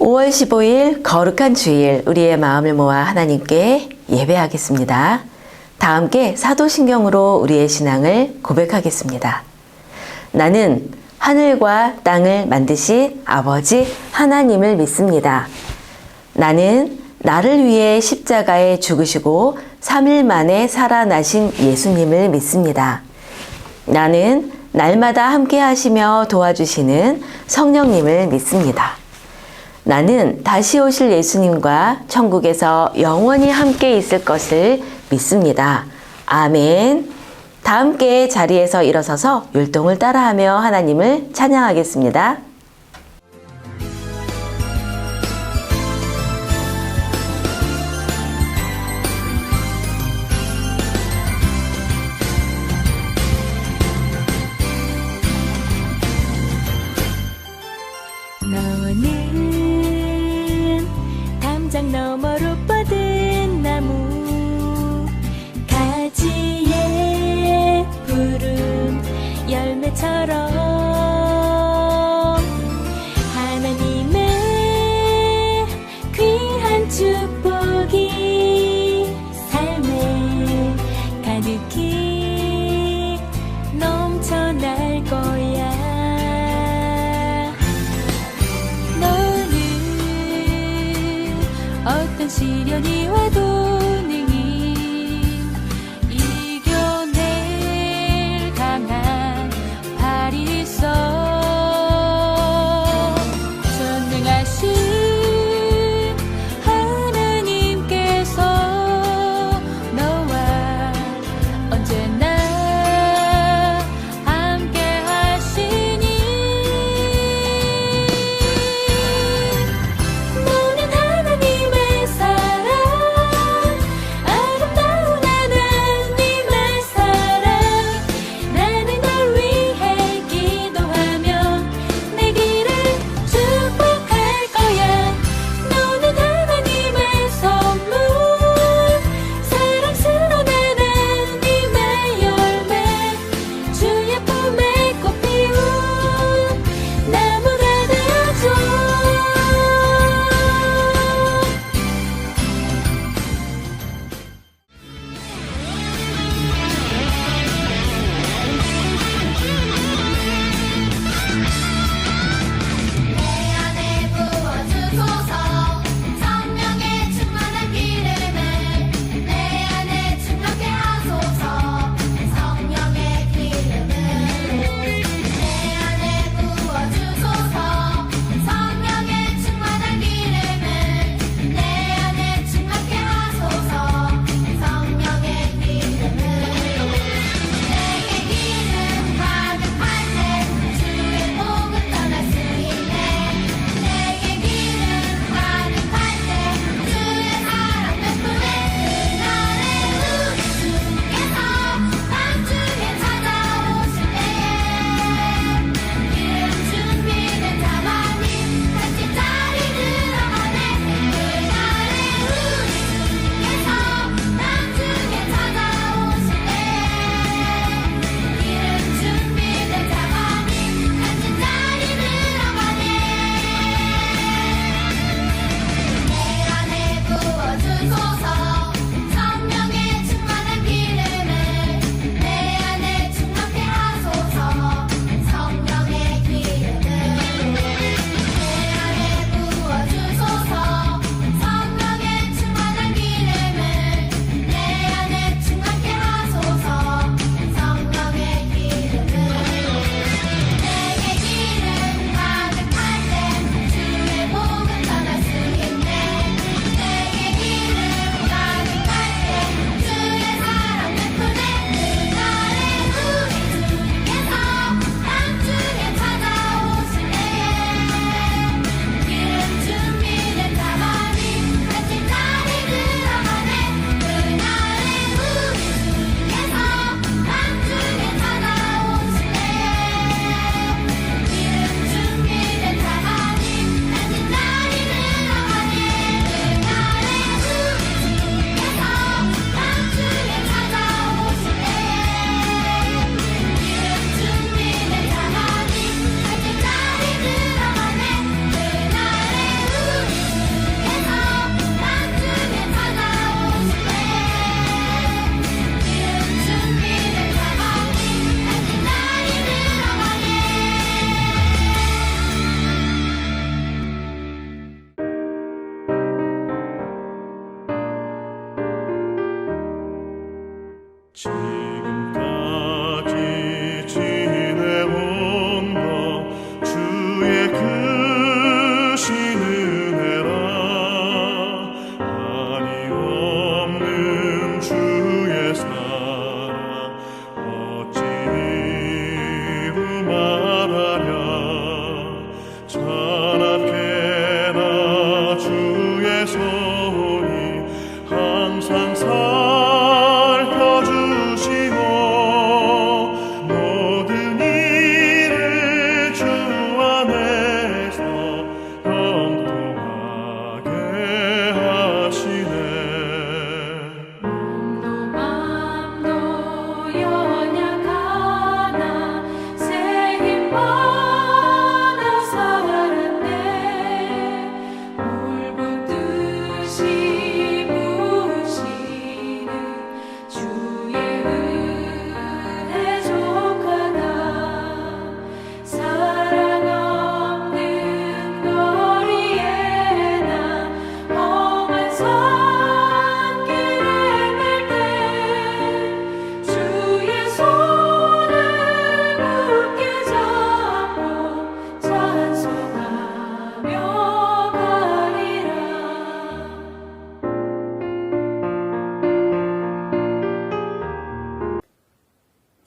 5월 15일 거룩한 주일 우리의 마음을 모아 하나님께 예배하겠습니다. 다 함께 사도신경으로 우리의 신앙을 고백하겠습니다. 나는 하늘과 땅을 만드신 아버지 하나님을 믿습니다. 나는 나를 위해 십자가에 죽으시고 3일 만에 살아나신 예수님을 믿습니다. 나는 날마다 함께 하시며 도와주시는 성령님을 믿습니다. 나는 다시 오실 예수님과 천국에서 영원히 함께 있을 것을 믿습니다. 아멘. 다 함께 자리에서 일어서서 율동을 따라하며 하나님을 찬양하겠습니다. 너는 담장 너머로 뻗은 나무 가지에 푸른 열매처럼 하나님의 귀한 축복이 삶에 가득히 넘쳐날 거야. 어떤 시련이 와도 능히 이겨낼 강한 발이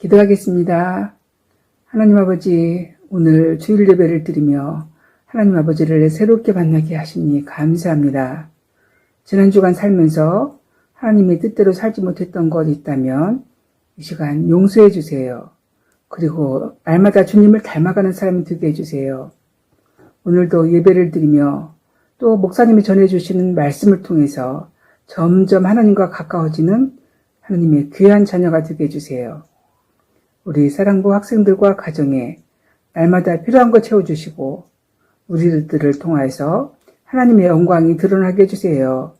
기도하겠습니다. 하나님 아버지, 오늘 주일 예배를 드리며 하나님 아버지를 새롭게 만나게 하시니 감사합니다. 지난 주간 살면서 하나님의 뜻대로 살지 못했던 것 있다면 이 시간 용서해 주세요. 그리고 날마다 주님을 닮아가는 사람이 되게 해주세요. 오늘도 예배를 드리며 또 목사님이 전해주시는 말씀을 통해서 점점 하나님과 가까워지는 하나님의 귀한 자녀가 되게 해주세요. 우리 사랑부 학생들과 가정에 날마다 필요한 거 채워주시고 우리들을 통해서 하나님의 영광이 드러나게 해주세요.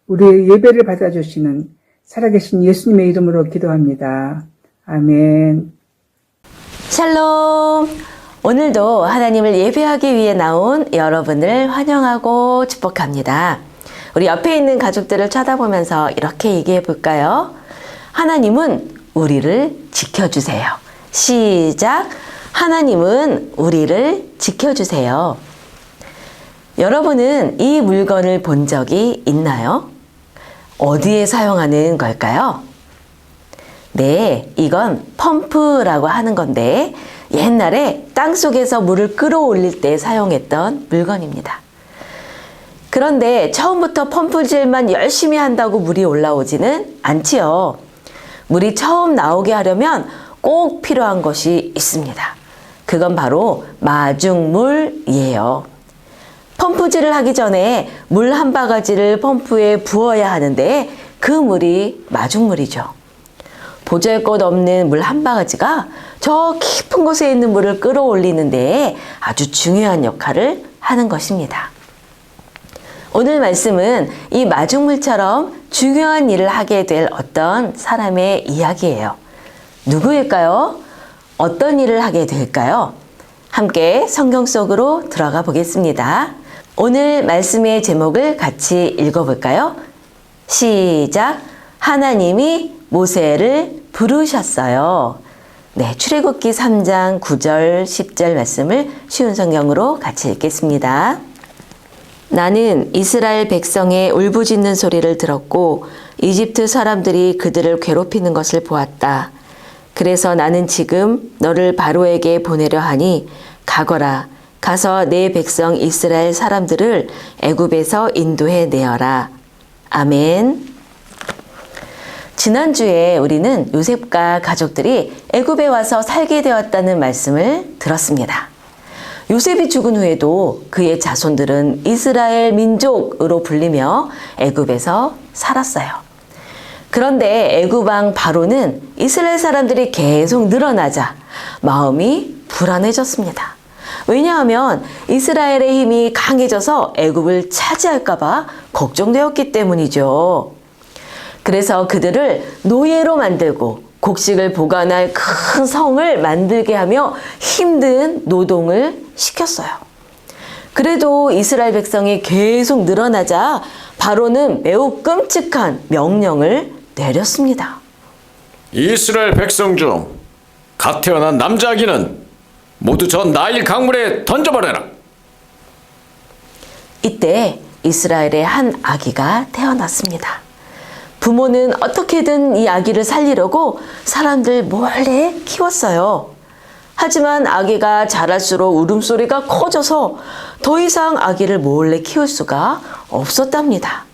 우리의 예배를 받아주시는 살아계신 예수님의 이름으로 기도합니다. 아멘. 샬롬! 오늘도 하나님을 예배하기 위해 나온 여러분을 환영하고 축복합니다. 우리 옆에 있는 가족들을 쳐다보면서 이렇게 얘기해 볼까요? 하나님은 우리를 지켜주세요. 시작! 하나님은 우리를 지켜주세요. 여러분은 이 물건을 본 적이 있나요? 어디에 사용하는 걸까요? 네, 이건 펌프라고 하는 건데 옛날에 땅속에서 물을 끌어올릴 때 사용했던 물건입니다. 그런데 처음부터 펌프질만 열심히 한다고 물이 올라오지는 않지요. 물이 처음 나오게 하려면 꼭 필요한 것이 있습니다. 그건 바로 마중물이에요. 펌프질을 하기 전에 물 한 바가지를 펌프에 부어야 하는데 그 물이 마중물이죠. 보잘것 없는 물 한 바가지가 저 깊은 곳에 있는 물을 끌어올리는 데 아주 중요한 역할을 하는 것입니다. 오늘 말씀은 이 마중물처럼 중요한 일을 하게 될 어떤 사람의 이야기예요. 누구일까요? 어떤 일을 하게 될까요? 함께 성경 속으로 들어가 보겠습니다. 오늘 말씀의 제목을 같이 읽어볼까요? 시작! 하나님이 모세를 부르셨어요. 네, 출애굽기 3장 9절 10절 말씀을 쉬운 성경으로 같이 읽겠습니다. 나는 이스라엘 백성의 울부짖는 소리를 들었고 이집트 사람들이 그들을 괴롭히는 것을 보았다. 그래서 나는 지금 너를 바로에게 보내려 하니 가거라. 가서 내 백성 이스라엘 사람들을 애굽에서 인도해 내어라. 아멘. 지난주에 우리는 요셉과 가족들이 애굽에 와서 살게 되었다는 말씀을 들었습니다. 요셉이 죽은 후에도 그의 자손들은 이스라엘 민족으로 불리며 애굽에서 살았어요. 그런데 애굽 왕 바로는 이스라엘 사람들이 계속 늘어나자 마음이 불안해졌습니다. 왜냐하면 이스라엘의 힘이 강해져서 애굽을 차지할까 봐 걱정되었기 때문이죠. 그래서 그들을 노예로 만들고 곡식을 보관할 큰 성을 만들게 하며 힘든 노동을 시켰어요. 그래도 이스라엘 백성이 계속 늘어나자 바로는 매우 끔찍한 명령을 내렸습니다. 이스라엘 백성 중 갓 태어난 남자 아기는 모두 저 나일 강물에 던져버려라. 이때 이스라엘의 한 아기가 태어났습니다. 부모는 어떻게든 이 아기를 살리려고 사람들 몰래 키웠어요. 하지만 아기가 자랄수록 울음소리가 커져서 더 이상 아기를 몰래 키울 수가 없었답니다.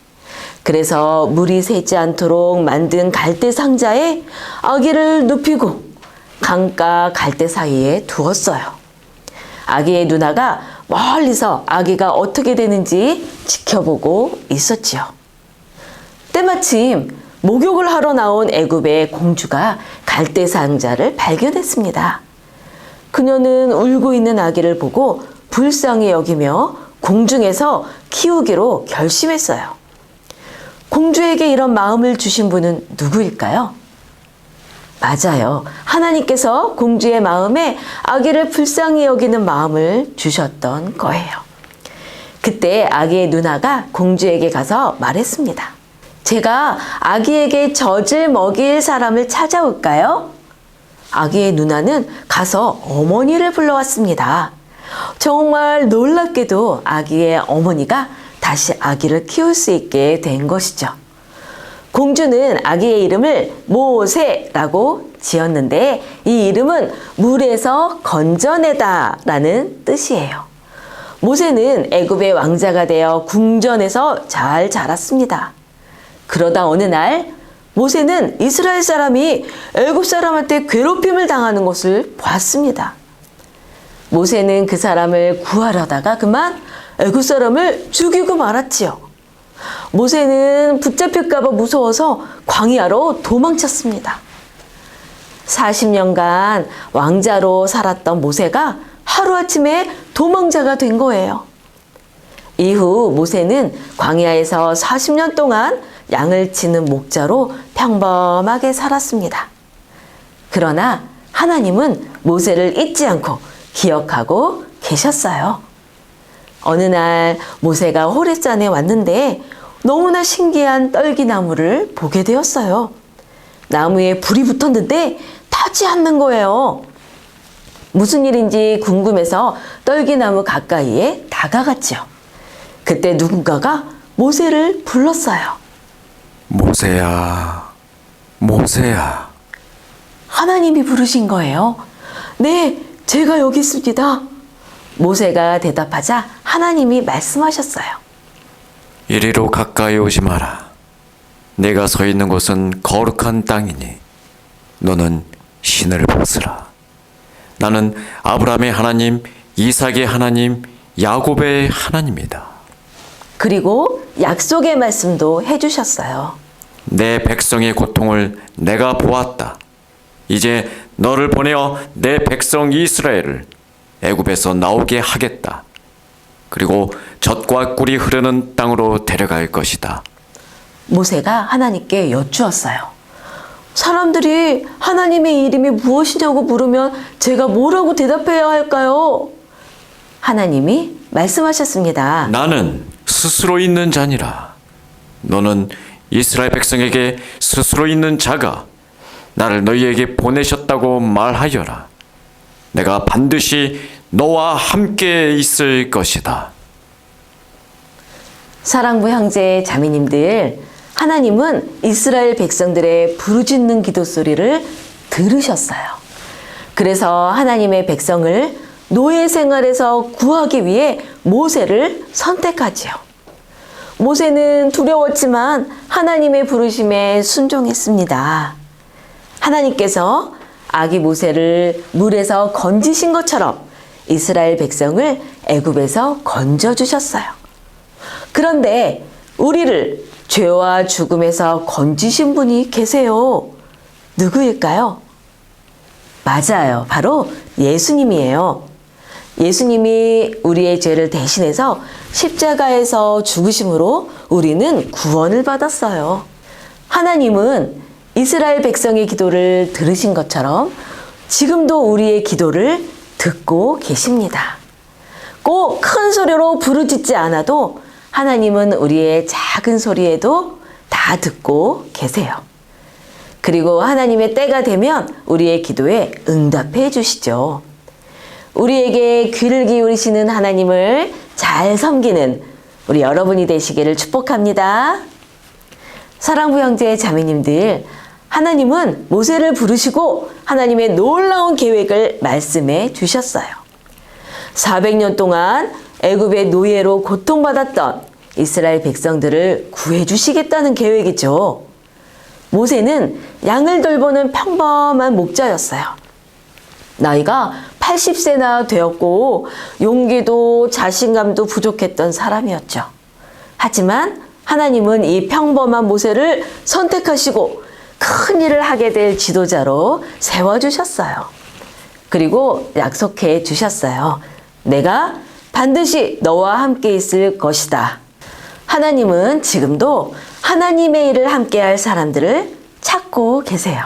그래서 물이 새지 않도록 만든 갈대 상자에 아기를 눕히고 강가 갈대 사이에 두었어요. 아기의 누나가 멀리서 아기가 어떻게 되는지 지켜보고 있었지요. 때마침 목욕을 하러 나온 애굽의 공주가 갈대 상자를 발견했습니다. 그녀는 울고 있는 아기를 보고 불쌍히 여기며 궁중에서 키우기로 결심했어요. 공주에게 이런 마음을 주신 분은 누구일까요? 맞아요. 하나님께서 공주의 마음에 아기를 불쌍히 여기는 마음을 주셨던 거예요. 그때 아기의 누나가 공주에게 가서 말했습니다. 제가 아기에게 젖을 먹일 사람을 찾아올까요? 아기의 누나는 가서 어머니를 불러왔습니다. 정말 놀랍게도 아기의 어머니가 다시 아기를 키울 수 있게 된 것이죠. 공주는 아기의 이름을 모세라고 지었는데 이 이름은 물에서 건져내다 라는 뜻이에요. 모세는 애굽의 왕자가 되어 궁전에서 잘 자랐습니다. 그러다 어느 날 모세는 이스라엘 사람이 애굽 사람한테 괴롭힘을 당하는 것을 봤습니다. 모세는 그 사람을 구하려다가 그만 애굽 사람을 죽이고 말았지요. 모세는 붙잡힐까 봐 무서워서 광야로 도망쳤습니다. 40년간 왕자로 살았던 모세가 하루아침에 도망자가 된 거예요. 이후 모세는 광야에서 40년 동안 양을 치는 목자로 평범하게 살았습니다. 그러나 하나님은 모세를 잊지 않고 기억하고 계셨어요. 어느 날 모세가 호렙산에 왔는데 너무나 신기한 떨기나무를 보게 되었어요. 나무에 불이 붙었는데 타지 않는 거예요. 무슨 일인지 궁금해서 떨기나무 가까이에 다가갔죠. 그때 누군가가 모세를 불렀어요. 모세야, 모세야. 하나님이 부르신 거예요. 네, 제가 여기 있습니다. 모세가 대답하자 하나님이 말씀하셨어요. 이리로 가까이 오지 마라. 내가 서 있는 곳은 거룩한 땅이니 너는 신을 벗으라. 나는 아브라함의 하나님, 이삭의 하나님, 야곱의 하나님이다. 그리고 약속의 말씀도 해주셨어요. 내 백성의 고통을 내가 보았다. 이제 너를 보내어 내 백성 이스라엘을 애굽에서 나오게 하겠다. 그리고 젖과 꿀이 흐르는 땅으로 데려갈 것이다. 모세가 하나님께 여쭈었어요. 사람들이 하나님의 이름이 무엇이냐고 물으면 제가 뭐라고 대답해야 할까요? 하나님이 말씀하셨습니다. 나는 스스로 있는 자니라. 너는 이스라엘 백성에게 스스로 있는 자가 나를 너희에게 보내셨다고 말하여라. 내가 반드시 너와 함께 있을 것이다. 사랑부 형제 자매님들, 하나님은 이스라엘 백성들의 부르짖는 기도 소리를 들으셨어요. 그래서 하나님의 백성을 노예 생활에서 구하기 위해 모세를 선택하지요. 모세는 두려웠지만 하나님의 부르심에 순종했습니다. 하나님께서 아기 모세를 물에서 건지신 것처럼 이스라엘 백성을 애굽에서 건져주셨어요. 그런데 우리를 죄와 죽음에서 건지신 분이 계세요. 누구일까요? 맞아요. 바로 예수님이에요. 예수님이 우리의 죄를 대신해서 십자가에서 죽으심으로 우리는 구원을 받았어요. 하나님은 이스라엘 백성의 기도를 들으신 것처럼 지금도 우리의 기도를 듣고 계십니다. 꼭 큰 소리로 부르짖지 않아도 하나님은 우리의 작은 소리에도 다 듣고 계세요. 그리고 하나님의 때가 되면 우리의 기도에 응답해 주시죠. 우리에게 귀를 기울이시는 하나님을 잘 섬기는 우리 여러분이 되시기를 축복합니다. 사랑부 형제 자매님들, 하나님은 모세를 부르시고 하나님의 놀라운 계획을 말씀해 주셨어요. 400년 동안 애굽의 노예로 고통받았던 이스라엘 백성들을 구해주시겠다는 계획이죠. 모세는 양을 돌보는 평범한 목자였어요. 나이가 80세나 되었고 용기도 자신감도 부족했던 사람이었죠. 하지만 하나님은 이 평범한 모세를 선택하시고 큰 일을 하게 될 지도자로 세워주셨어요. 그리고 약속해 주셨어요. 내가 반드시 너와 함께 있을 것이다. 하나님은 지금도 하나님의 일을 함께할 사람들을 찾고 계세요.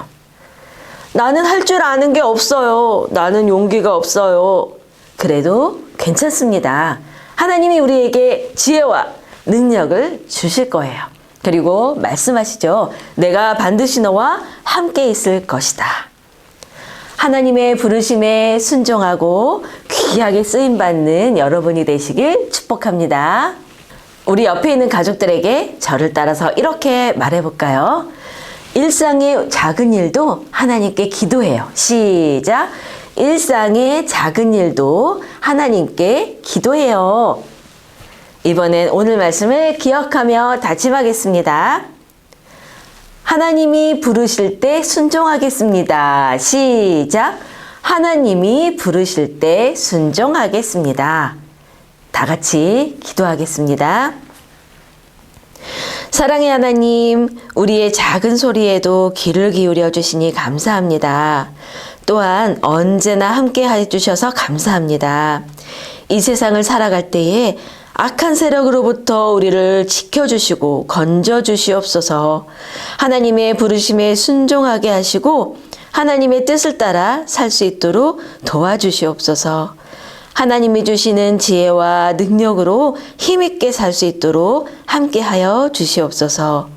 나는 할 줄 아는 게 없어요. 나는 용기가 없어요. 그래도 괜찮습니다. 하나님이 우리에게 지혜와 능력을 주실 거예요. 그리고 말씀하시죠. 내가 반드시 너와 함께 있을 것이다. 하나님의 부르심에 순종하고 귀하게 쓰임받는 여러분이 되시길 축복합니다. 우리 옆에 있는 가족들에게 저를 따라서 이렇게 말해볼까요? 일상의 작은 일도 하나님께 기도해요. 시작. 일상의 작은 일도 하나님께 기도해요. 이번엔 오늘 말씀을 기억하며 다짐하겠습니다. 하나님이 부르실 때 순종하겠습니다. 시작. 하나님이 부르실 때 순종하겠습니다. 다 같이 기도하겠습니다. 사랑의 하나님, 우리의 작은 소리에도 귀를 기울여 주시니 감사합니다. 또한 언제나 함께 해주셔서 감사합니다. 이 세상을 살아갈 때에 악한 세력으로부터 우리를 지켜주시고 건져주시옵소서. 하나님의 부르심에 순종하게 하시고 하나님의 뜻을 따라 살 수 있도록 도와주시옵소서. 하나님이 주시는 지혜와 능력으로 힘있게 살 수 있도록 함께하여 주시옵소서.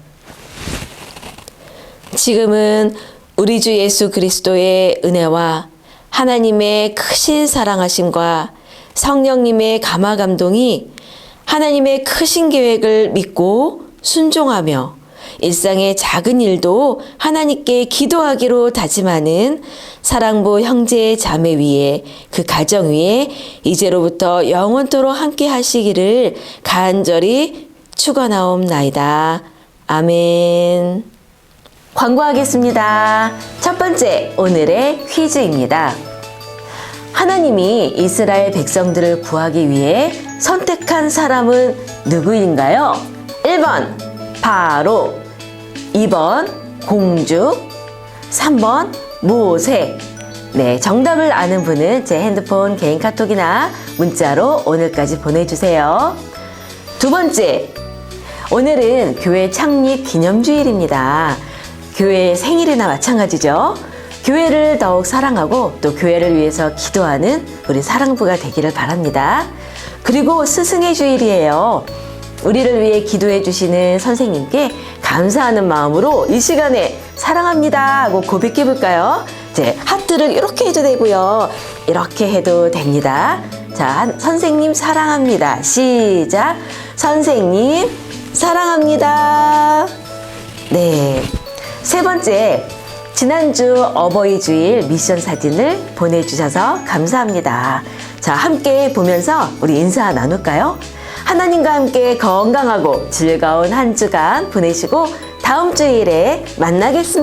지금은 우리 주 예수 그리스도의 은혜와 하나님의 크신 사랑하심과 성령님의 감화 감동이 하나님의 크신 계획을 믿고 순종하며 일상의 작은 일도 하나님께 기도하기로 다짐하는 사랑부 형제 자매 위에 그 가정 위에 이제로부터 영원토록 함께 하시기를 간절히 축원하옵나이다. 아멘. 광고하겠습니다. 첫 번째, 오늘의 퀴즈입니다. 하나님이 이스라엘 백성들을 구하기 위해 선택한 사람은 누구인가요? 1번 바로, 2번 공주, 3번 모세. 네, 정답을 아는 분은 제 핸드폰 개인 카톡이나 문자로 오늘까지 보내주세요. 두 번째, 오늘은 교회 창립 기념주일입니다. 교회의 생일이나 마찬가지죠. 교회를 더욱 사랑하고 또 교회를 위해서 기도하는 우리 사랑부가 되기를 바랍니다. 그리고 스승의 주일이에요. 우리를 위해 기도해 주시는 선생님께 감사하는 마음으로 이 시간에 사랑합니다 하고 고백해 볼까요? 이제 하트를 이렇게 해도 되고요. 이렇게 해도 됩니다. 자, 선생님 사랑합니다. 시작. 선생님 사랑합니다. 네. 세 번째, 지난주 어버이 주일 미션 사진을 보내주셔서 감사합니다. 자, 함께 보면서 우리 인사 나눌까요? 하나님과 함께 건강하고 즐거운 한 주간 보내시고 다음 주일에 만나겠습니다.